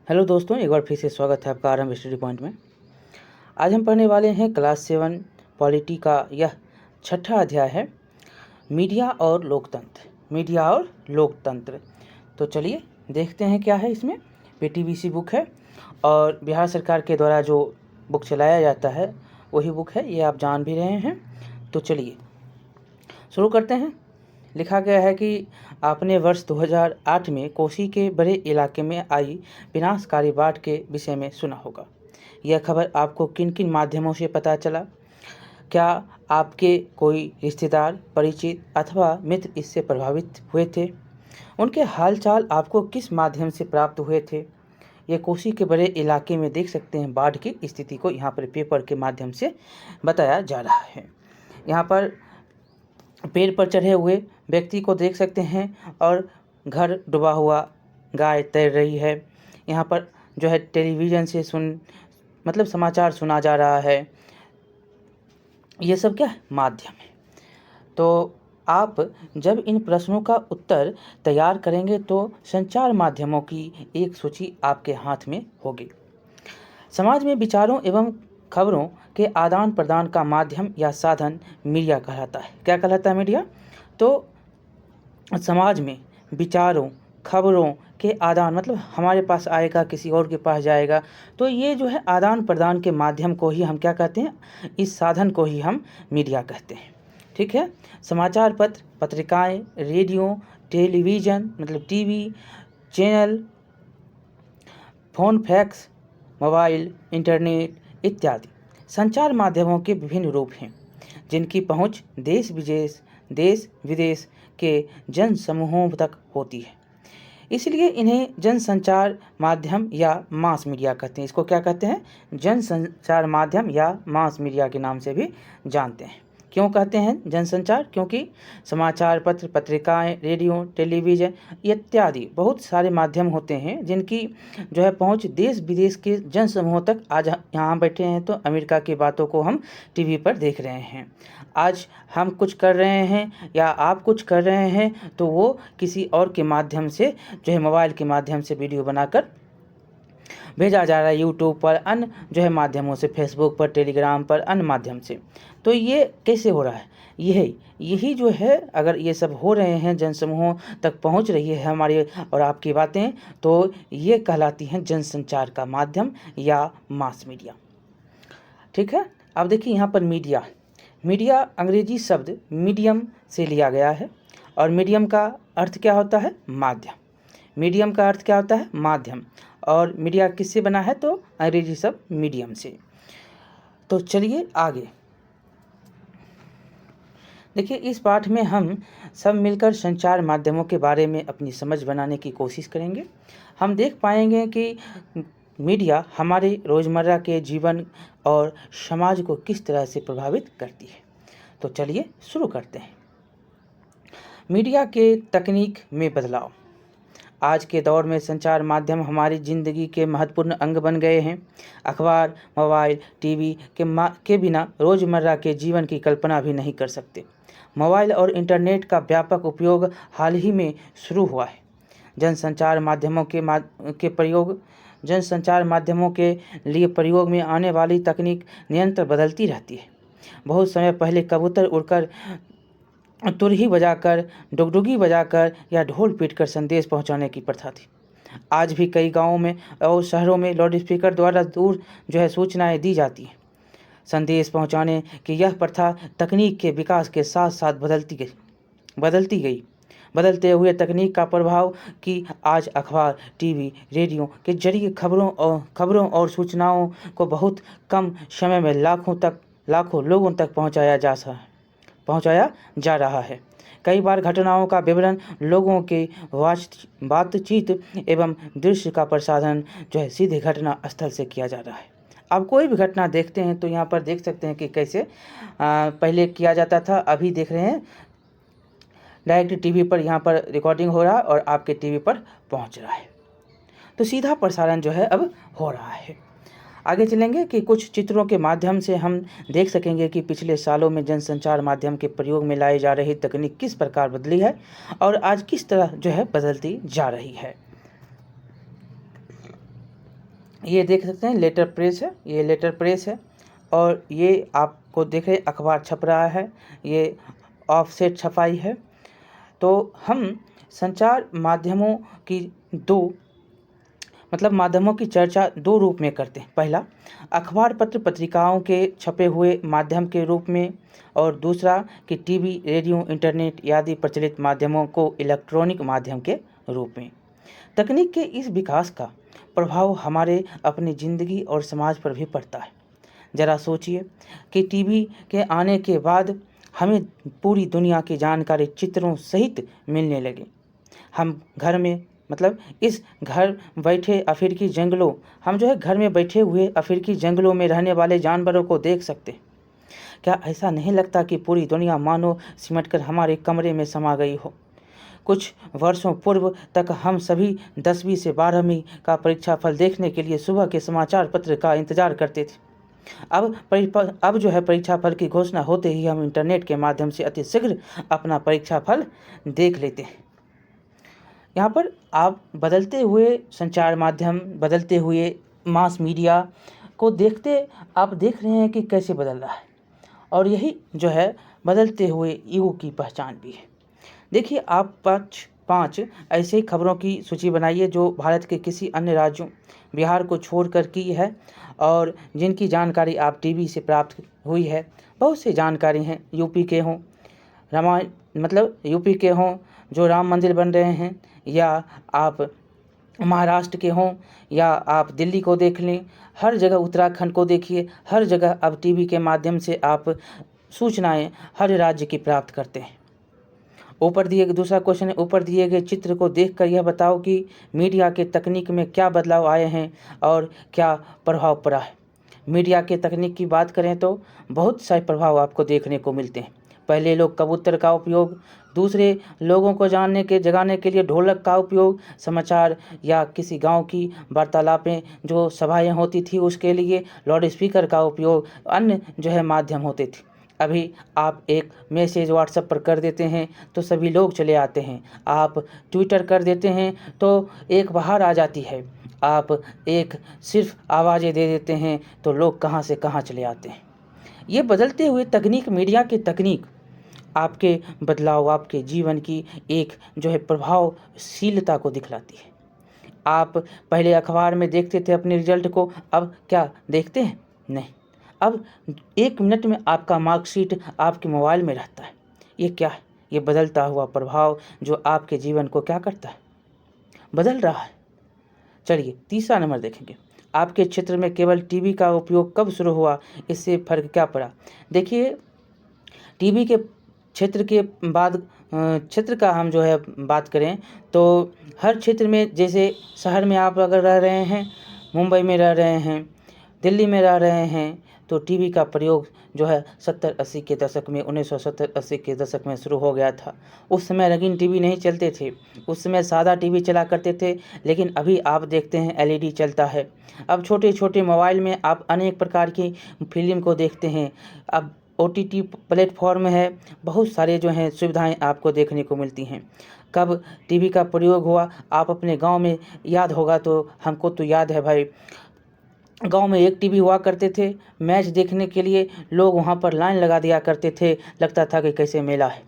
Hello दोस्तों, एक बार फिर से स्वागत है आपका आरंभ स्टडी पॉइंट में। आज हम पढ़ने वाले हैं क्लास 7 पॉलिटी का यह छठा अध्याय है, मीडिया और लोकतंत्र। मीडिया और लोकतंत्र। तो चलिए देखते हैं क्या है इसमें। पीटीबीसी बुक है और बिहार सरकार के द्वारा जो बुक चलाया जाता है वही बुक है, ये आप जान भी रहे हैं। तो चलिए शुरू करते हैं। लिखा गया है कि आपने वर्ष 2008 में कोसी के बड़े इलाके में आई विनाशकारी बाढ़ के विषय में सुना होगा। यह खबर आपको किन किन माध्यमों से पता चला? क्या आपके कोई रिश्तेदार, परिचित अथवा मित्र इससे प्रभावित हुए थे? उनके हालचाल आपको किस माध्यम से प्राप्त हुए थे? ये कोसी के बड़े इलाके में देख सकते हैं बाढ़ की स्थिति को यहाँ पर पेपर के माध्यम से बताया जा रहा है। यहाँ पर पेड़ पर चढ़े हुए व्यक्ति को देख सकते हैं और घर डूबा हुआ गाय तैर रही है। यहाँ पर जो है टेलीविज़न से समाचार सुना जा रहा है। ये सब क्या माध्यम है। तो आप जब इन प्रश्नों का उत्तर तैयार करेंगे तो संचार माध्यमों की एक सूची आपके हाथ में होगी। समाज में विचारों एवं खबरों के आदान प्रदान का माध्यम या साधन मीडिया कहलाता है। क्या कहलाता है? मीडिया। तो समाज में विचारों, खबरों के आदान हमारे पास आएगा, किसी और के पास जाएगा, तो ये जो है आदान प्रदान के माध्यम को ही हम क्या कहते हैं? इस साधन को ही हम मीडिया कहते हैं। ठीक है। समाचार पत्र, पत्रिकाएं, radio, television TV channel, phone, fax, mobile, internet इत्यादि संचार माध्यमों के विभिन्न रूप हैं जिनकी पहुंच देश विदेश के जन समूहों तक होती है। इसलिए इन्हें जनसंचार माध्यम या मास मीडिया कहते हैं। इसको क्या कहते हैं? जनसंचार माध्यम या मास मीडिया के नाम से भी जानते हैं। क्यों कहते हैं जनसंचार? क्योंकि समाचार पत्र, पत्रिकाएं, रेडियो, टेलीविज़न इत्यादि बहुत सारे माध्यम होते हैं जिनकी जो है पहुंच देश विदेश के जन समूहों तक। आज यहाँ बैठे हैं तो अमेरिका की बातों को हम टीवी पर देख रहे हैं। आज हम कुछ कर रहे हैं या आप कुछ कर रहे हैं तो वो किसी और के माध्यम से जो है मोबाइल के माध्यम से वीडियो बनाकर भेजा जा रहा है, यूट्यूब पर, अन्य जो है माध्यमों से, फेसबुक पर, टेलीग्राम पर, अन्य माध्यम से। तो ये कैसे हो रहा है? यही जो है, अगर ये सब हो रहे हैं, जनसमूहों तक पहुंच रही है हमारी और आपकी बातें, तो ये कहलाती हैं जनसंचार का माध्यम या मास मीडिया। ठीक है। अब देखिए यहाँ पर मीडिया अंग्रेजी शब्द मीडियम से लिया गया है और मीडियम का अर्थ क्या होता है? माध्यम। मीडियम का अर्थ क्या होता है? माध्यम। और मीडिया किससे बना है? तो अंग्रेजी शब्द मीडियम से। तो चलिए आगे देखिए। इस पाठ में हम सब मिलकर संचार माध्यमों के बारे में अपनी समझ बनाने की कोशिश करेंगे। हम देख पाएंगे कि मीडिया हमारे रोज़मर्रा के जीवन और समाज को किस तरह से प्रभावित करती है। तो चलिए शुरू करते हैं। मीडिया के तकनीक में बदलाव। आज के दौर में संचार माध्यम हमारी ज़िंदगी के महत्वपूर्ण अंग बन गए हैं। अखबार, मोबाइल, टीवी के बिना रोज़मर्रा के जीवन की कल्पना भी नहीं कर सकते। मोबाइल और इंटरनेट का व्यापक उपयोग हाल ही में शुरू हुआ है। जनसंचार माध्यमों के लिए प्रयोग में आने वाली तकनीक निरंतर बदलती रहती है। बहुत समय पहले कबूतर उड़कर, तुरही बजाकर, डुगडुगी बजाकर या ढोल पीटकर संदेश पहुंचाने की प्रथा थी। आज भी कई गांवों में और शहरों में लाउडस्पीकर द्वारा दूर जो है सूचनाएं दी जाती हैं। संदेश पहुंचाने की यह प्रथा तकनीक के विकास के साथ साथ बदलती गई। बदलते हुए तकनीक का प्रभाव कि आज अखबार, टीवी, रेडियो के जरिए खबरों और सूचनाओं को बहुत कम समय में लाखों लोगों तक पहुंचाया जा रहा है। कई बार घटनाओं का विवरण, लोगों के बातचीत एवं दृश्य का प्रसारण जो है सीधे घटना स्थल से किया जा रहा है। अब कोई भी घटना देखते हैं तो यहाँ पर देख सकते हैं कि कैसे पहले किया जाता था। अभी देख रहे हैं डायरेक्ट टीवी पर यहाँ पर रिकॉर्डिंग हो रहा है और आपके टीवी पर पहुँच रहा है। तो सीधा प्रसारण जो है अब हो रहा है। आगे चलेंगे कि कुछ चित्रों के माध्यम से हम देख सकेंगे कि पिछले सालों में जनसंचार माध्यम के प्रयोग में लाई जा रही तकनीक किस प्रकार बदली है और आज किस तरह जो है बदलती जा रही है। ये देख सकते हैं लेटर प्रेस है, ये लेटर प्रेस है। और ये आपको देख रहे अखबार छप रहा है, ये ऑफसेट छपाई है। तो हम संचार माध्यमों की माध्यमों की चर्चा दो रूप में करते हैं। पहला, अखबार पत्र पत्रिकाओं के छपे हुए माध्यम के रूप में, और दूसरा कि टीवी, रेडियो, इंटरनेट आदि प्रचलित माध्यमों को इलेक्ट्रॉनिक माध्यम के रूप में। तकनीक के इस विकास का प्रभाव हमारे अपनी ज़िंदगी और समाज पर भी पड़ता है। ज़रा सोचिए कि टीवी के आने के बाद हमें पूरी दुनिया की जानकारी चित्रों सहित मिलने लगी। हम घर में इस घर बैठे अफ्रीकी जंगलों हम जो है घर में बैठे हुए अफ्रीकी जंगलों में रहने वाले जानवरों को देख सकते हैं। क्या ऐसा नहीं लगता कि पूरी दुनिया मानो सिमटकर हमारे कमरे में समा गई हो? कुछ वर्षों पूर्व तक हम सभी 10वीं से 12वीं का परीक्षाफल देखने के लिए सुबह के समाचार पत्र का इंतजार करते थे। अब जो है परीक्षाफल की घोषणा होते ही हम इंटरनेट के माध्यम से अति शीघ्र अपना परीक्षाफल देख लेते हैं। यहाँ पर आप बदलते हुए संचार माध्यम, बदलते हुए मास मीडिया को देखते आप देख रहे हैं कि कैसे बदल रहा है, और यही जो है बदलते हुए युग की पहचान भी है। देखिए, आप पाँच ऐसे खबरों की सूची बनाइए जो भारत के किसी अन्य राज्यों, बिहार को छोड़कर की है, और जिनकी जानकारी आप टीवी से प्राप्त हुई है। बहुत सी जानकारी हैं, यूपी के हों यूपी के हों जो राम मंदिर बन रहे हैं, या आप महाराष्ट्र के हों, या आप दिल्ली को देख लें, हर जगह उत्तराखंड को देखिए, हर जगह अब टीवी के माध्यम से आप सूचनाएं हर राज्य की प्राप्त करते हैं। दूसरा क्वेश्चन है, ऊपर दिए गए चित्र को देखकर यह बताओ कि मीडिया के तकनीक में क्या बदलाव आए हैं और क्या प्रभाव पड़ा है। मीडिया के तकनीक की बात करें तो बहुत सारे प्रभाव आपको देखने को मिलते हैं। पहले लोग कबूतर का उपयोग, दूसरे लोगों को जगाने के लिए ढोलक का उपयोग, समाचार या किसी गांव की वार्तालापें जो सभाएं होती थी उसके लिए लाउड स्पीकर का उपयोग, अन्य जो है माध्यम होते थे। अभी आप एक मैसेज व्हाट्सएप पर कर देते हैं तो सभी लोग चले आते हैं। आप ट्विटर कर देते हैं तो एक बाहर आ जाती है। आप एक सिर्फ आवाज़ें दे देते हैं तो लोग कहां से कहां चले आते हैं। ये बदलते हुए तकनीक, मीडिया की तकनीक आपके बदलाव, आपके जीवन की एक जो है प्रभावशीलता को दिखलाती है। आप पहले अखबार में देखते थे अपने रिजल्ट को, अब क्या देखते हैं? नहीं, अब 1 मिनट में आपका मार्कशीट आपके मोबाइल में रहता है। ये क्या है? ये बदलता हुआ प्रभाव जो आपके जीवन को क्या करता है? बदल रहा है। चलिए तीसरा नंबर देखेंगे, आपके क्षेत्र में केवल टीवी का उपयोग कब शुरू हुआ, इससे फर्क क्या पड़ा? देखिए, टीवी के क्षेत्र के बाद क्षेत्र का हम जो है बात करें तो हर क्षेत्र में, जैसे शहर में आप अगर रह रहे हैं, मुंबई में रह रहे हैं, दिल्ली में रह रहे हैं, तो टीवी का प्रयोग जो है 70-80 के दशक में 1970-80 के दशक में शुरू हो गया था। उस समय रंगीन टीवी नहीं चलते थे, उस समय सादा टीवी चला करते थे, लेकिन अभी आप देखते हैं एलईडी चलता है। अब छोटे छोटे मोबाइल में आप अनेक प्रकार की फिल्म को देखते हैं। अब ओटीटी प्लेटफॉर्म है, बहुत सारे जो हैं सुविधाएं आपको देखने को मिलती हैं। कब टीवी का प्रयोग हुआ, आप अपने गांव में याद होगा तो हमको तो याद है भाई, गांव में एक टीवी हुआ करते थे। मैच देखने के लिए लोग वहां पर लाइन लगा दिया करते थे, लगता था कि कैसे मेला है।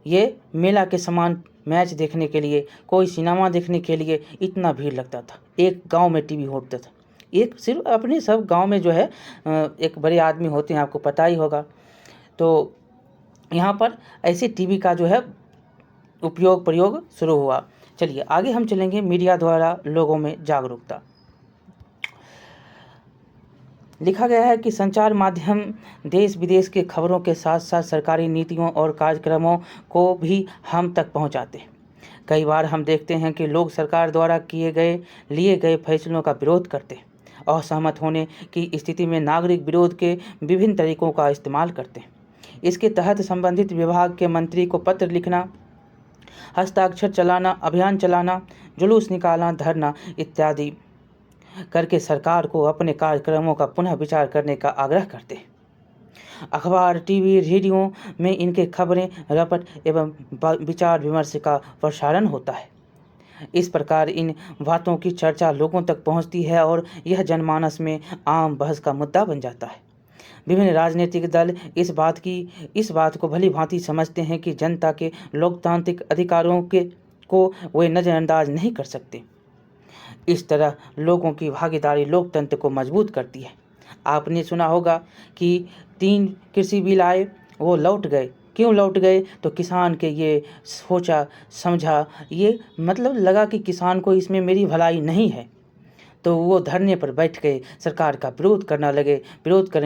ये मेला के समान मैच देखने के लिए, कोई सिनेमा देखने के लिए इतना भीड़ लगता था। एक गांव में टीवी होता था, एक सिर्फ अपने सब गांव में जो है एक बड़े आदमी होते हैं, आपको पता ही होगा। तो यहाँ पर ऐसे टीवी का जो है प्रयोग शुरू हुआ। चलिए आगे हम चलेंगे, मीडिया द्वारा लोगों में जागरूकता। लिखा गया है कि संचार माध्यम देश विदेश के खबरों के साथ साथ सरकारी नीतियों और कार्यक्रमों को भी हम तक पहुंचाते हैं। कई बार हम देखते हैं कि लोग सरकार द्वारा लिए गए फैसलों का विरोध करते हैं। असहमत होने की स्थिति में नागरिक विरोध के विभिन्न तरीकों का इस्तेमाल करते हैं। इसके तहत संबंधित विभाग के मंत्री को पत्र लिखना, हस्ताक्षर चलाना, अभियान चलाना, जुलूस निकालना, धरना इत्यादि करके सरकार को अपने कार्यक्रमों का पुनः विचार करने का आग्रह करते हैं। अखबार, टीवी, रेडियो में इनके खबरें, रपट एवं विचार विमर्श का प्रसारण होता है। इस प्रकार इन बातों की चर्चा लोगों तक पहुंचती है और यह जनमानस में आम बहस का मुद्दा बन जाता है। विभिन्न राजनीतिक दल इस बात को भली भांति समझते हैं कि जनता के लोकतांत्रिक अधिकारों को वे नज़रअंदाज नहीं कर सकते। इस तरह लोगों की भागीदारी लोकतंत्र को मजबूत करती है। आपने सुना होगा कि 3 कृषि बिल आए, वो लौट गए। क्यों लौट गए? तो किसान के ये सोचा समझा, ये मतलब लगा कि किसान को इसमें मेरी भलाई नहीं है, तो वो धरने पर बैठ गए, सरकार का विरोध करने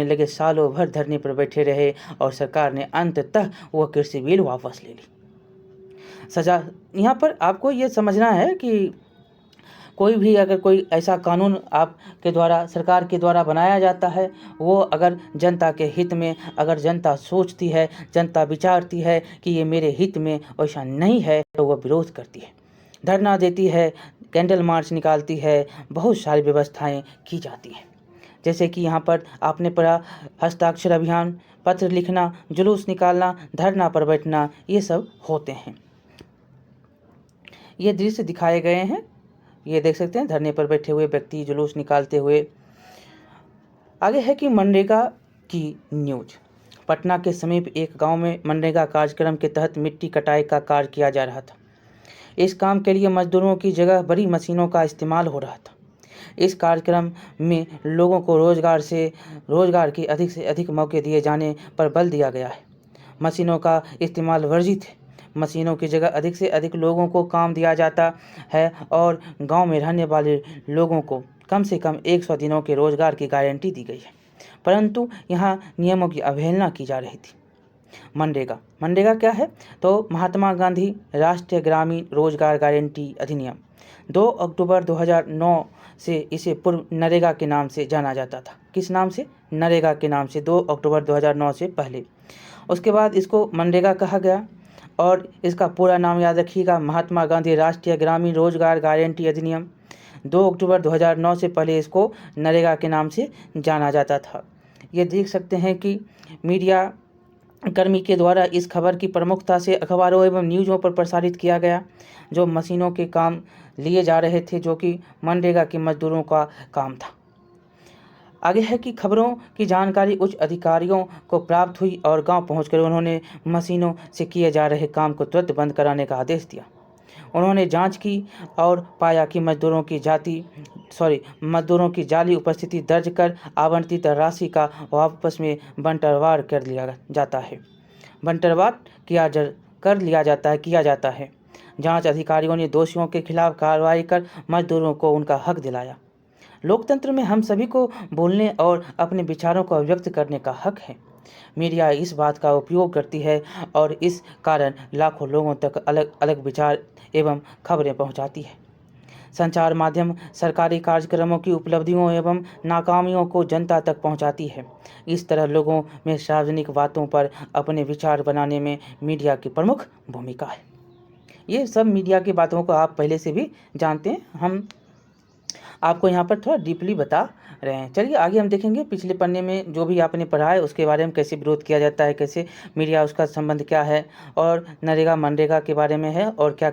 लगे। सालों भर धरने पर बैठे रहे और सरकार ने अंततः वह कृषि बिल वापस ले ली। सजा यहाँ पर आपको ये समझना है कि कोई भी अगर कोई ऐसा कानून आपके द्वारा सरकार के द्वारा बनाया जाता है, वो अगर जनता के हित में, अगर जनता सोचती है, जनता विचारती है कि ये मेरे हित में वैसा नहीं है, तो वह विरोध करती है, धरना देती है, कैंडल मार्च निकालती है, बहुत सारी व्यवस्थाएं की जाती हैं। जैसे कि यहाँ पर आपने पढ़ा हस्ताक्षर अभियान, पत्र लिखना, जुलूस निकालना, धरना पर बैठना, ये सब होते हैं। ये दृश्य दिखाए गए हैं, ये देख सकते हैं, धरने पर बैठे हुए व्यक्ति जुलूस निकालते हुए। आगे है कि मनरेगा की न्यूज। पटना के समीप एक गांव में मनरेगा कार्यक्रम के तहत मिट्टी कटाई का कार्य किया जा रहा था। इस काम के लिए मजदूरों की जगह बड़ी मशीनों का इस्तेमाल हो रहा था। इस कार्यक्रम में लोगों को रोजगार के अधिक से अधिक मौके दिए जाने पर बल दिया गया है। मशीनों का इस्तेमाल वर्जित है। मशीनों की जगह अधिक से अधिक लोगों को काम दिया जाता है और गांव में रहने वाले लोगों को कम से कम 100 दिनों के रोजगार की गारंटी दी गई है, परंतु यहाँ नियमों की अवहेलना की जा रही थी। मनरेगा क्या है? तो महात्मा गांधी राष्ट्रीय ग्रामीण रोजगार गारंटी अधिनियम 2 अक्टूबर 2009 से इसे पूर्व नरेगा के नाम से जाना जाता था। किस नाम से? नरेगा के नाम से, 2 अक्टूबर 2009 से पहले। उसके बाद इसको मनरेगा कहा गया और इसका पूरा नाम याद रखिएगा, महात्मा गांधी राष्ट्रीय ग्रामीण रोजगार गारंटी अधिनियम। 2 अक्टूबर 2009 से पहले इसको नरेगा के नाम से जाना जाता था। ये देख सकते हैं कि मीडिया कर्मी के द्वारा इस खबर की प्रमुखता से अखबारों एवं न्यूज़ों पर प्रसारित किया गया, जो मशीनों के काम लिए जा रहे थे, जो कि मनरेगा के मजदूरों का काम था। आगे है कि खबरों की जानकारी उच्च अधिकारियों को प्राप्त हुई और गांव पहुंचकर उन्होंने मशीनों से किए जा रहे काम को तुरंत बंद कराने का आदेश दिया। उन्होंने जांच की और पाया कि मजदूरों की जाली उपस्थिति दर्ज कर आवंटित राशि का वापस में बंटवार कर लिया जाता है। जांच अधिकारियों ने दोषियों के खिलाफ कार्रवाई कर मजदूरों को उनका हक दिलाया। लोकतंत्र में हम सभी को बोलने और अपने विचारों को अभिव्यक्त करने का हक है। मीडिया इस बात का उपयोग करती है और इस कारण लाखों लोगों तक अलग अलग विचार एवं खबरें पहुंचाती है। संचार माध्यम सरकारी कार्यक्रमों की उपलब्धियों एवं नाकामियों को जनता तक पहुंचाती है। इस तरह लोगों में सार्वजनिक बातों पर अपने विचार बनाने में मीडिया की प्रमुख भूमिका है। ये सब मीडिया की बातों को आप पहले से भी जानते हैं, हम आपको यहाँ पर थोड़ा डीपली बता रहे हैं। चलिए आगे हम देखेंगे पिछले पन्ने में जो भी आपने पढ़ा है उसके बारे में, कैसे विरोध किया जाता है, कैसे मीडिया उसका संबंध क्या है, और मनरेगा के बारे में है, और क्या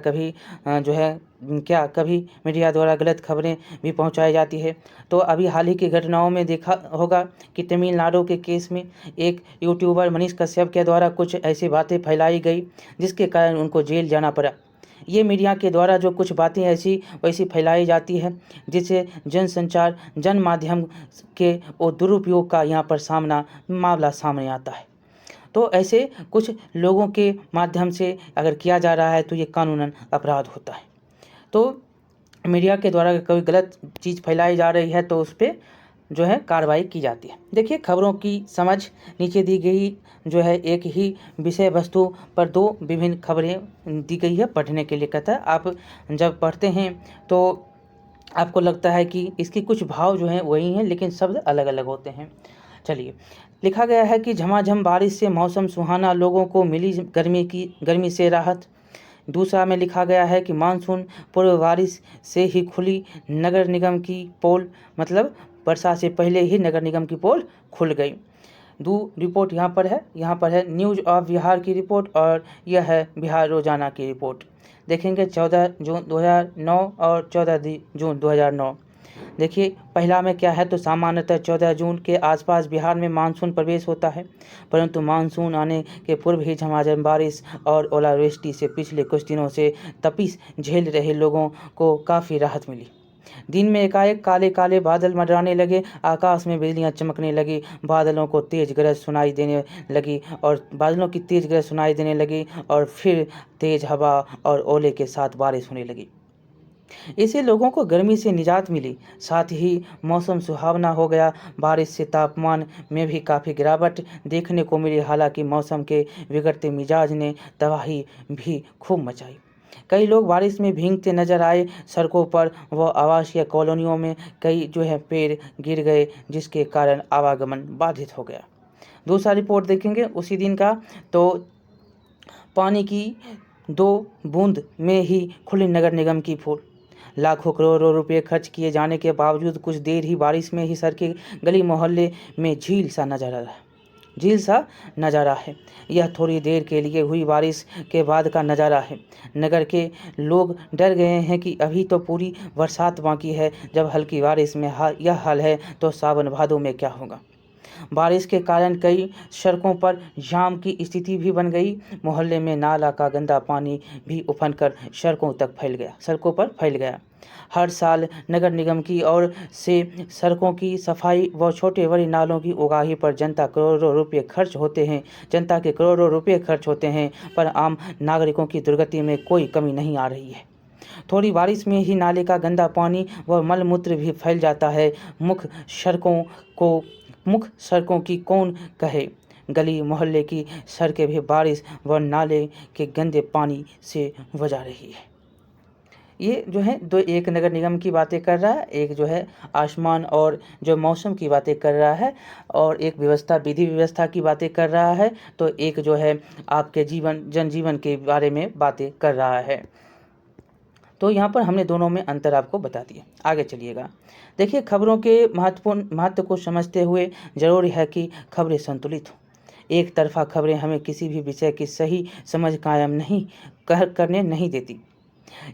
कभी मीडिया द्वारा गलत खबरें भी पहुंचाई जाती है। तो अभी हाल ही की घटनाओं में देखा होगा कि तमिलनाडु के केस में एक यूट्यूबर मनीष कश्यप के द्वारा कुछ ऐसी बातें फैलाई गई जिसके कारण उनको जेल जाना पड़ा। ये मीडिया के द्वारा जो कुछ बातें ऐसी वैसी फैलाई जाती है जिससे जन माध्यम के वो दुरुपयोग का यहाँ पर मामला सामने आता है। तो ऐसे कुछ लोगों के माध्यम से अगर किया जा रहा है तो ये कानूनन अपराध होता है। तो मीडिया के द्वारा कोई गलत चीज़ फैलाई जा रही है तो उस पर जो है कार्रवाई की जाती है। देखिए खबरों की समझ नीचे दी गई जो है, एक ही विषय वस्तु पर 2 विभिन्न खबरें दी गई है पढ़ने के लिए। कहता है आप जब पढ़ते हैं तो आपको लगता है कि इसकी कुछ भाव जो हैं वही हैं लेकिन शब्द अलग अलग होते हैं। चलिए, लिखा गया है कि झमाझम बारिश से मौसम सुहाना, लोगों को मिली गर्मी से राहत। दूसरा में लिखा गया है कि मानसून पूर्व बारिश से ही खुली नगर निगम की पोल, मतलब वर्षा से पहले ही नगर निगम की पोल खुल गई। रिपोर्ट यहाँ पर है न्यूज़ ऑफ बिहार की रिपोर्ट और यह है बिहार रोजाना की रिपोर्ट। देखेंगे 14 जून 2009 और 14 जून 2009। देखिए पहला में क्या है, तो सामान्यतः 14 जून के आसपास बिहार में मानसून प्रवेश होता है, परंतु मानसून आने के पूर्व ही झमाझम बारिश और ओलावृष्टि से पिछले कुछ दिनों से तपिश झेल रहे लोगों को काफ़ी राहत मिली। दिन में एकाएक काले काले बादल मंडराने लगे, आकाश में बिजलियां चमकने लगी, बादलों की तेज गरज सुनाई देने लगी और फिर तेज हवा और ओले के साथ बारिश होने लगी। इससे लोगों को गर्मी से निजात मिली, साथ ही मौसम सुहावना हो गया। बारिश से तापमान में भी काफ़ी गिरावट देखने को मिली। हालांकि मौसम के बिगड़ते मिजाज ने तबाही भी खूब मचाई। कई लोग बारिश में भीगते नजर आए। सड़कों पर व आवासीय कॉलोनियों में कई पेड़ गिर गए, जिसके कारण आवागमन बाधित हो गया। दूसरा रिपोर्ट देखेंगे उसी दिन का, तो पानी की 2 बूंद में ही खुली नगर निगम की पोल। लाखों करोड़ों रुपए खर्च किए जाने के बावजूद कुछ देर ही बारिश में ही सड़कें गली मोहल्ले में झील सा नज़ारा है। यह थोड़ी देर के लिए हुई बारिश के बाद का नज़ारा है। नगर के लोग डर गए हैं कि अभी तो पूरी बरसात बाकी है। जब हल्की बारिश में यह हाल है तो सावन भादों में क्या होगा। बारिश के कारण कई सड़कों पर जाम की स्थिति भी बन गई। मोहल्ले में नाला का गंदा पानी भी उफनकर सड़कों पर फैल गया। हर साल नगर निगम की ओर से सड़कों की सफाई व छोटे बड़े नालों की उगाही पर जनता के करोड़ों रुपए खर्च होते हैं, पर आम नागरिकों की दुर्गति में कोई कमी नहीं आ रही है। थोड़ी बारिश में ही नाले का गंदा पानी व मलमूत्र भी फैल जाता है। मुख्य सड़कों की कौन कहे, गली मोहल्ले की सड़कें भी बारिश व नाले के गंदे पानी से वजा रही है। ये दो, एक नगर निगम की बातें कर रहा है, एक आसमान और मौसम की बातें कर रहा है, और एक विधि व्यवस्था की बातें कर रहा है, तो एक आपके जनजीवन के बारे में बातें कर रहा है। तो यहाँ पर हमने दोनों में अंतर आपको बता दिया। आगे चलिएगा। देखिए खबरों के महत्व को समझते हुए जरूरी है कि खबरें संतुलित हों। एक तरफा खबरें हमें किसी भी विषय की सही समझ कायम करने नहीं देती।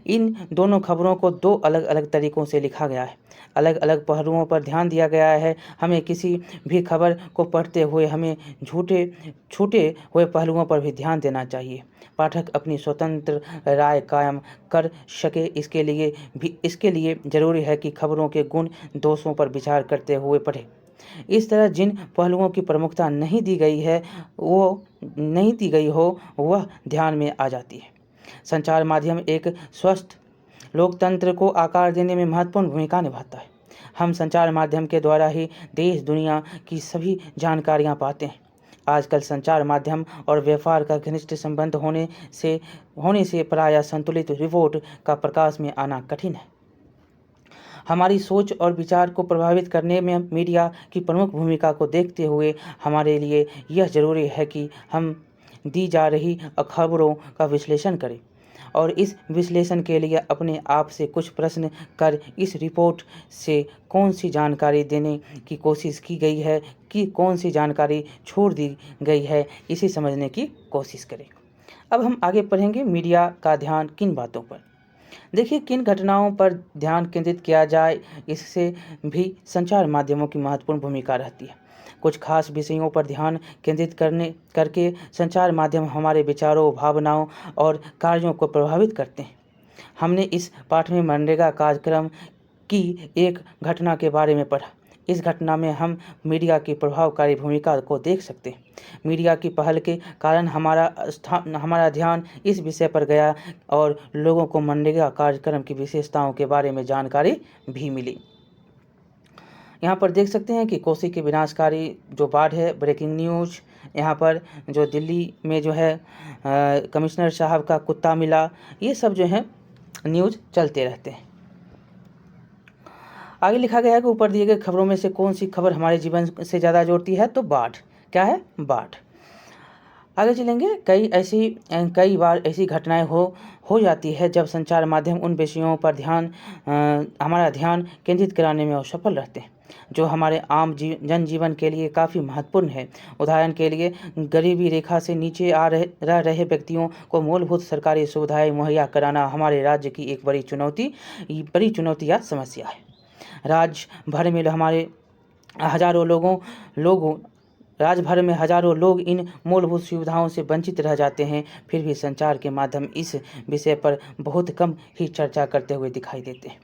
इन दोनों खबरों को 2 अलग अलग तरीकों से लिखा गया है। अलग अलग पहलुओं पर ध्यान दिया गया है। हमें किसी भी खबर को पढ़ते हुए हमें छूटे हुए पहलुओं पर भी ध्यान देना चाहिए। पाठक अपनी स्वतंत्र राय कायम कर सके, इसके लिए जरूरी है कि खबरों के गुण दोषों पर विचार करते हुए पढ़े। इस तरह जिन पहलुओं की प्रमुखता नहीं दी गई हो वह ध्यान में आ जाती है। संचार माध्यम एक स्वस्थ लोकतंत्र को आकार देने में महत्वपूर्ण भूमिका निभाता है। हम संचार माध्यम के द्वारा ही देश दुनिया की सभी जानकारियां पाते हैं। आजकल संचार माध्यम और व्यापार का घनिष्ठ संबंध होने से प्रायः संतुलित रिपोर्ट का प्रकाश में आना कठिन है। हमारी सोच और विचार को प्रभावित करने में मीडिया की प्रमुख भूमिका को देखते हुए हमारे लिए यह जरूरी है कि हम दी जा रही खबरों का विश्लेषण करें और इस विश्लेषण के लिए अपने आप से कुछ प्रश्न कर इस रिपोर्ट से कौन सी जानकारी देने की कोशिश की गई है कि कौन सी जानकारी छोड़ दी गई है, इसे समझने की कोशिश करें। अब हम आगे पढ़ेंगे मीडिया का ध्यान किन बातों पर। देखिए किन घटनाओं पर ध्यान केंद्रित किया जाए, इससे भी संचार माध्यमों की महत्वपूर्ण भूमिका रहती है। कुछ खास विषयों पर ध्यान केंद्रित करके संचार माध्यम हमारे विचारों, भावनाओं और कार्यों को प्रभावित करते हैं। हमने इस पाठ में मनरेगा कार्यक्रम की एक घटना के बारे में पढ़ा। इस घटना में हम मीडिया की प्रभावकारी भूमिका को देख सकते हैं। मीडिया की पहल के कारण हमारा ध्यान इस विषय पर गया और लोगों को मनरेगा कार्यक्रम की विशेषताओं के बारे में जानकारी भी मिली। यहाँ पर देख सकते हैं कि कोसी के विनाशकारी बाढ़ है, ब्रेकिंग न्यूज़। यहाँ पर दिल्ली में कमिश्नर साहब का कुत्ता मिला, ये सब न्यूज़ चलते रहते हैं। आगे लिखा गया है कि ऊपर दिए गए खबरों में से कौन सी खबर हमारे जीवन से ज़्यादा जोड़ती है, तो बाढ़। क्या है? बाढ़। आगे चलेंगे। कई बार ऐसी घटनाएं हो जाती है जब संचार माध्यम उन विषयों पर हमारा ध्यान केंद्रित कराने में असफल रहते हैं। जो हमारे आम जनजीवन के लिए काफ़ी महत्वपूर्ण है। उदाहरण के लिए गरीबी रेखा से नीचे रह रहे व्यक्तियों को मूलभूत सरकारी सुविधाएं मुहैया कराना हमारे राज्य की एक बड़ी चुनौती या समस्या है। राज्य भर में हजारों लोग इन मूलभूत सुविधाओं से वंचित रह जाते हैं। फिर भी संचार के माध्यम इस विषय पर बहुत कम ही चर्चा करते हुए दिखाई देते हैं।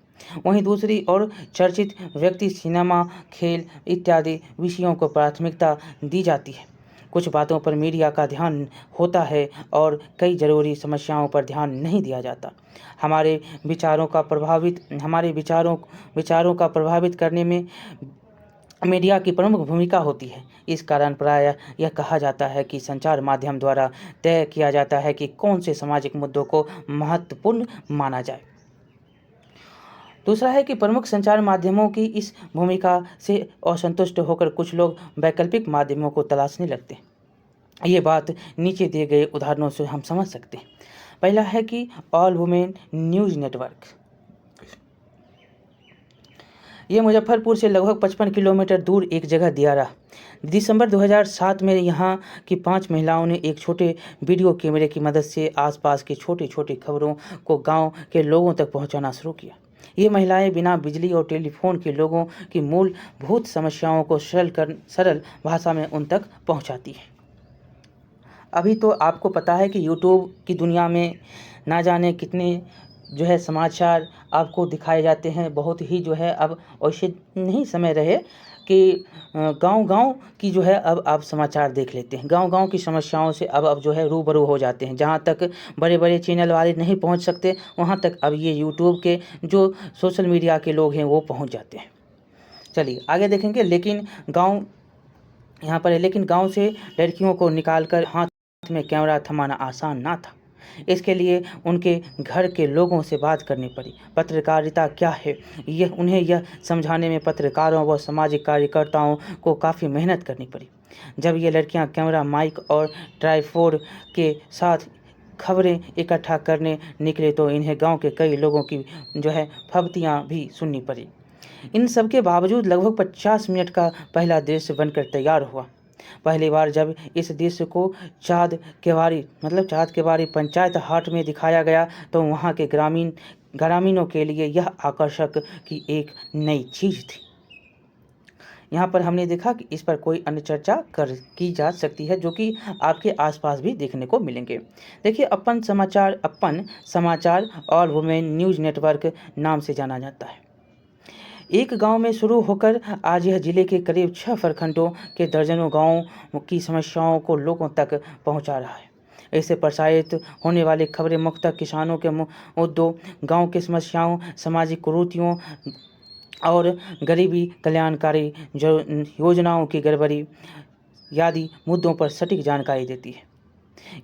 वहीं दूसरी ओर चर्चित व्यक्ति, सिनेमा, खेल इत्यादि विषयों को प्राथमिकता दी जाती है। कुछ बातों पर मीडिया का ध्यान होता है और कई जरूरी समस्याओं पर ध्यान नहीं दिया जाता। हमारे विचारों का प्रभावित करने में मीडिया की प्रमुख भूमिका होती है। इस कारण प्रायः यह कहा जाता है कि संचार माध्यम द्वारा तय किया जाता है कि कौन से सामाजिक मुद्दों को महत्वपूर्ण माना जाए। दूसरा है कि प्रमुख संचार माध्यमों की इस भूमिका से असंतुष्ट होकर कुछ लोग वैकल्पिक माध्यमों को तलाशने लगते हैं। ये बात नीचे दिए गए उदाहरणों से हम समझ सकते हैं। पहला है कि ऑल वुमेन न्यूज़ नेटवर्क। ये मुजफ्फरपुर से लगभग 55 किलोमीटर दूर एक जगह दियारा। दिसंबर 2007 में यहाँ की 5 महिलाओं ने एक छोटे वीडियो कैमरे की मदद से आसपास की छोटी छोटी खबरों को गांव के लोगों तक पहुंचाना शुरू किया। ये महिलाएं बिना बिजली और टेलीफोन के लोगों की मूलभूत समस्याओं को सरल भाषा में उन तक पहुँचाती हैं। अभी तो आपको पता है कि यूट्यूब की दुनिया में ना जाने कितने समाचार आपको दिखाए जाते हैं। बहुत ही अब वैसे नहीं समय रहे कि गांव की अब आप समाचार देख लेते हैं। गांव की समस्याओं से अब रूबरू हो जाते हैं। जहां तक बड़े बड़े चैनल वाले नहीं पहुंच सकते, वहां तक अब ये यूट्यूब के जो सोशल मीडिया के लोग हैं वो पहुंच जाते हैं। चलिए आगे देखेंगे। लेकिन गांव से लड़कियों को निकालकर हाथ में कैमरा थमाना आसान ना था। इसके लिए उनके घर के लोगों से बात करनी पड़ी। पत्रकारिता क्या है उन्हें यह समझाने में पत्रकारों व सामाजिक कार्यकर्ताओं को काफ़ी मेहनत करनी पड़ी। जब ये लड़कियां कैमरा, माइक और ट्राइपॉड के साथ खबरें इकट्ठा करने निकले तो इन्हें गांव के कई लोगों की फब्तियां भी सुननी पड़ी। इन सब के बावजूद लगभग 50 मिनट का पहला दृश्य बनकर तैयार हुआ। पहली बार जब इस दृश्य को चाँद के बारी पंचायत हाट में दिखाया गया तो वहाँ के ग्रामीणों के लिए यह आकर्षक की एक नई चीज़ थी। यहाँ पर हमने देखा कि इस पर कोई अन्य चर्चा की जा सकती है जो कि आपके आसपास भी देखने को मिलेंगे। देखिए, अपन समाचार ऑल वुमेन न्यूज़ नेटवर्क नाम से जाना जाता है। एक गांव में शुरू होकर आज यह जिले के करीब 6 प्रखंडों के दर्जनों गांवों की समस्याओं को लोगों तक पहुंचा रहा है। इससे प्रसारित होने वाली खबरें मुख्यतः किसानों के मुद्दों, गांव की समस्याओं, सामाजिक कुरीतियों और गरीबी कल्याणकारी योजनाओं की गड़बड़ी आदि मुद्दों पर सटीक जानकारी देती है।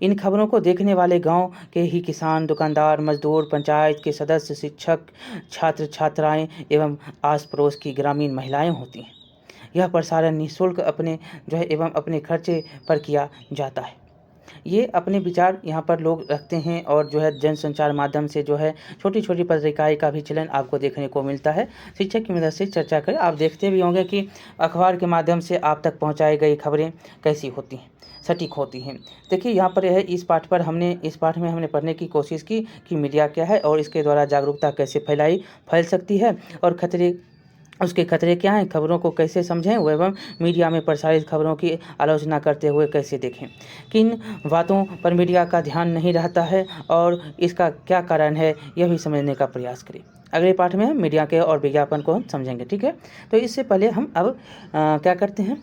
इन खबरों को देखने वाले गांव के ही किसान, दुकानदार, मजदूर, पंचायत के सदस्य, शिक्षक, छात्र छात्राएं एवं आस पड़ोस की ग्रामीण महिलाएं होती हैं। यह प्रसारण निःशुल्क अपने खर्चे पर किया जाता है। ये अपने विचार यहाँ पर लोग रखते हैं और जनसंचार माध्यम से छोटी छोटी पत्रिकाएं का भी चलन आपको देखने को मिलता है। शिक्षक की मदद से चर्चा करें। आप देखते भी होंगे कि अखबार के माध्यम से आप तक पहुँचाई गई खबरें कैसी होती हैं, सटीक होती हैं। देखिए, यहाँ पर इस पाठ में हमने पढ़ने की कोशिश की कि मीडिया क्या है और इसके द्वारा जागरूकता कैसे फैल सकती है और उसके खतरे क्या हैं, खबरों को कैसे समझें एवं मीडिया में प्रसारित खबरों की आलोचना करते हुए कैसे देखें, किन बातों पर मीडिया का ध्यान नहीं रहता है और इसका क्या कारण है, यह भी समझने का प्रयास करें। अगले पाठ में हम मीडिया के और विज्ञापन को हम समझेंगे। ठीक है, तो इससे पहले हम अब क्या करते हैं,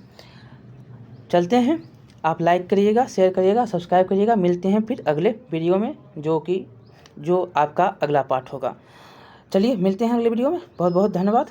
चलते हैं। आप लाइक करिएगा, शेयर करिएगा, सब्सक्राइब करिएगा। मिलते हैं फिर अगले वीडियो में जो आपका अगला पाठ होगा। चलिए मिलते हैं अगले वीडियो में। बहुत बहुत धन्यवाद।